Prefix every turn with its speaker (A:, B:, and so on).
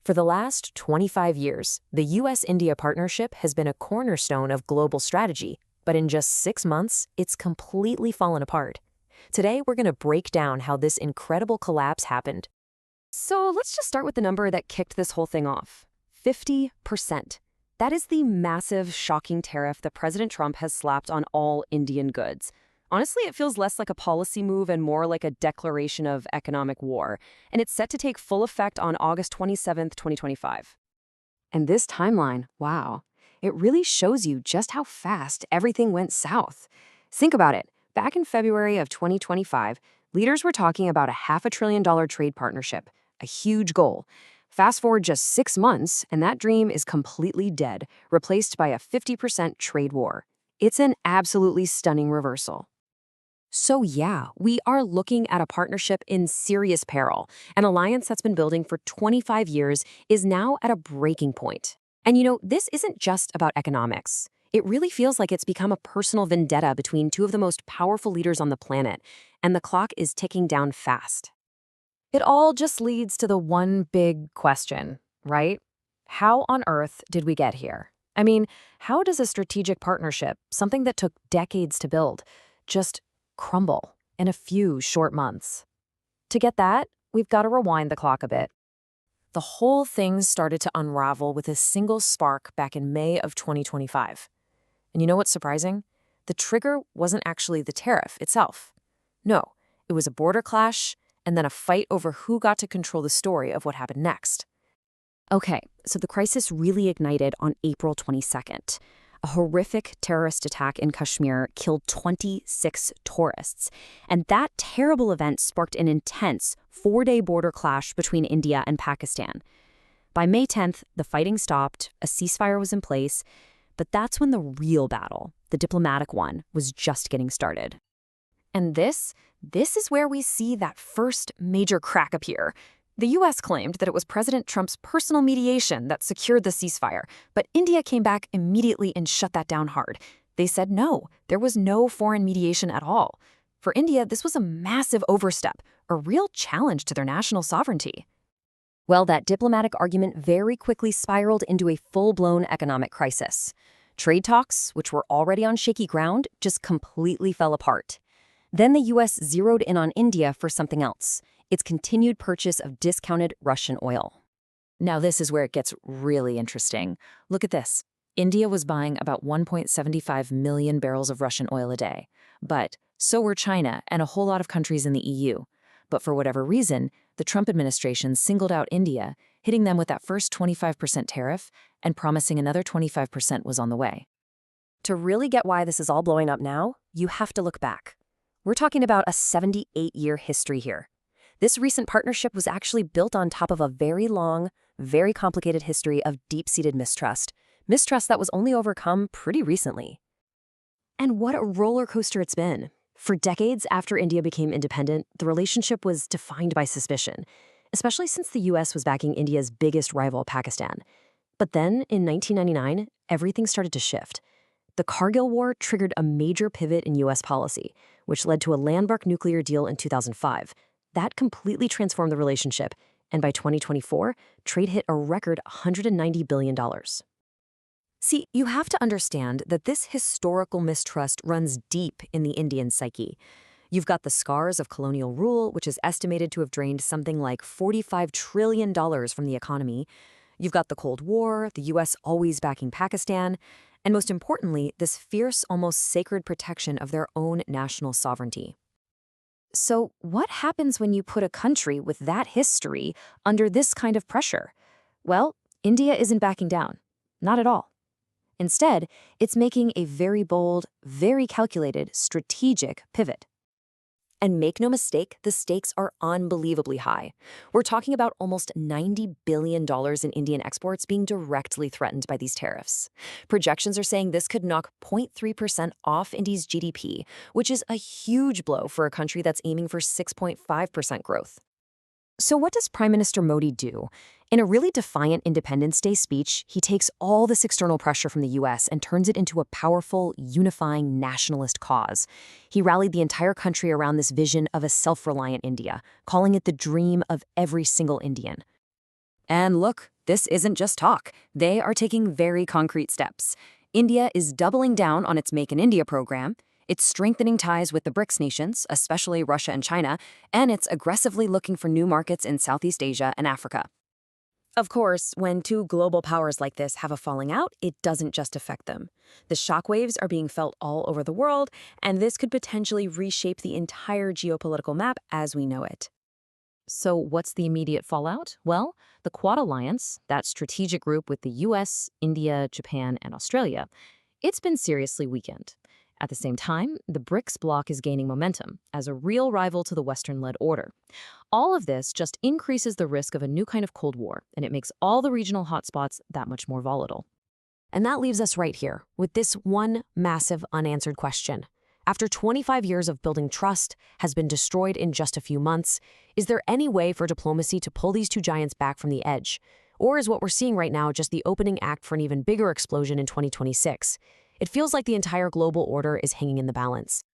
A: For the last 25 years, the US-India partnership has been a cornerstone of global strategy, but in just 6 months, it's completely fallen apart. Today, we're going to break down how this incredible collapse happened.
B: So let's just start with the number that kicked this whole thing off. 50%. That is the massive, shocking tariff that President Trump has slapped on all Indian goods. Honestly, it feels less like a policy move and more like a declaration of economic war, and it's set to take full effect on August 27th, 2025. And this timeline, wow, it really shows you just how fast everything went south. Think about it. Back in February of 2025, leaders were talking about a $500 billion trade partnership, a huge goal. Fast forward just 6 months, and that dream is completely dead, replaced by a 50% trade war. It's an absolutely stunning reversal. So yeah, we are looking at a partnership in serious peril. An alliance that's been building for 25 years is now at a breaking point. And this isn't just about economics. It really feels like it's become a personal vendetta between two of the most powerful leaders on the planet, and the clock is ticking down fast.
A: It all just leads to the one big question, right? How on earth did we get here? I mean, how does a strategic partnership, something that took decades to build, just crumble in a few short months? To get that, we've got to rewind the clock a bit. The whole thing started to unravel with a single spark back in May of 2025. And you know what's surprising? The trigger wasn't actually the tariff itself. No, it was a border clash and then a fight over who got to control the story of what happened next.
B: Okay, so the crisis really ignited on April 22nd. A horrific terrorist attack in Kashmir killed 26 tourists, and that terrible event sparked an intense 4-day border clash between India and Pakistan. By May 10th, the fighting stopped, a ceasefire was in place, but that's when the real battle, the diplomatic one, was just getting started. And this is where we see that first major crack appear. The U.S. claimed that it was President Trump's personal mediation that secured the ceasefire, but India came back immediately and shut that down hard. They said no, there was no foreign mediation at all. For India, this was a massive overstep, a real challenge to their national sovereignty. Well, that diplomatic argument very quickly spiraled into a full-blown economic crisis. Trade talks, which were already on shaky ground, just completely fell apart. Then the U.S. zeroed in on India for something else: its continued purchase of discounted Russian oil.
A: Now this is where it gets really interesting. Look at this. India was buying about 1.75 million barrels of Russian oil a day. But so were China and a whole lot of countries in the EU. But for whatever reason, the Trump administration singled out India, hitting them with that first 25% tariff and promising another 25% was on the way.
B: To really get why this is all blowing up now, you have to look back. We're talking about a 78-year history here. This recent partnership was actually built on top of a very long, very complicated history of deep-seated mistrust that was only overcome pretty recently. And what a roller coaster it's been. For decades after India became independent, the relationship was defined by suspicion, especially since the U.S. was backing India's biggest rival, Pakistan. But then, in 1999, everything started to shift. The Kargil War triggered a major pivot in U.S. policy, which led to a landmark nuclear deal in 2005. That completely transformed the relationship, and by 2024, trade hit a record $190 billion. See, you have to understand that this historical mistrust runs deep in the Indian psyche. You've got the scars of colonial rule, which is estimated to have drained something like $45 trillion from the economy. You've got the Cold War, the U.S. always backing Pakistan, and most importantly, this fierce, almost sacred protection of their own national sovereignty. So what happens when you put a country with that history under this kind of pressure? Well, India isn't backing down. Not at all. Instead, it's making a very bold, very calculated, strategic pivot. And make no mistake, the stakes are unbelievably high. We're talking about almost $90 billion in Indian exports being directly threatened by these tariffs. Projections are saying this could knock 0.3% off India's GDP, which is a huge blow for a country that's aiming for 6.5% growth. So what does Prime Minister Modi do? In a really defiant Independence Day speech, he takes all this external pressure from the U.S. and turns it into a powerful, unifying nationalist cause. He rallied the entire country around this vision of a self-reliant India, calling it the dream of every single Indian. And look, This isn't just talk. They are taking very concrete steps. India is doubling down on its Make in India program. It's strengthening ties with the BRICS nations, especially Russia and China, and it's aggressively looking for new markets in Southeast Asia and Africa. Of course, when two global powers like this have a falling out, it doesn't just affect them. The shockwaves are being felt all over the world, and this could potentially reshape the entire geopolitical map as we know it.
A: So what's the immediate fallout? Well, the Quad Alliance, that strategic group with the US, India, Japan, and Australia, it's been seriously weakened. At the same time, the BRICS bloc is gaining momentum as a real rival to the Western-led order. All of this just increases the risk of a new kind of Cold War, and it makes all the regional hotspots that much more volatile.
B: And that leaves us right here with this one massive unanswered question. After 25 years of building trust has been destroyed in just a few months, is there any way for diplomacy to pull these two giants back from the edge? Or is what we're seeing right now just the opening act for an even bigger explosion in 2026? It feels like the entire global order is hanging in the balance.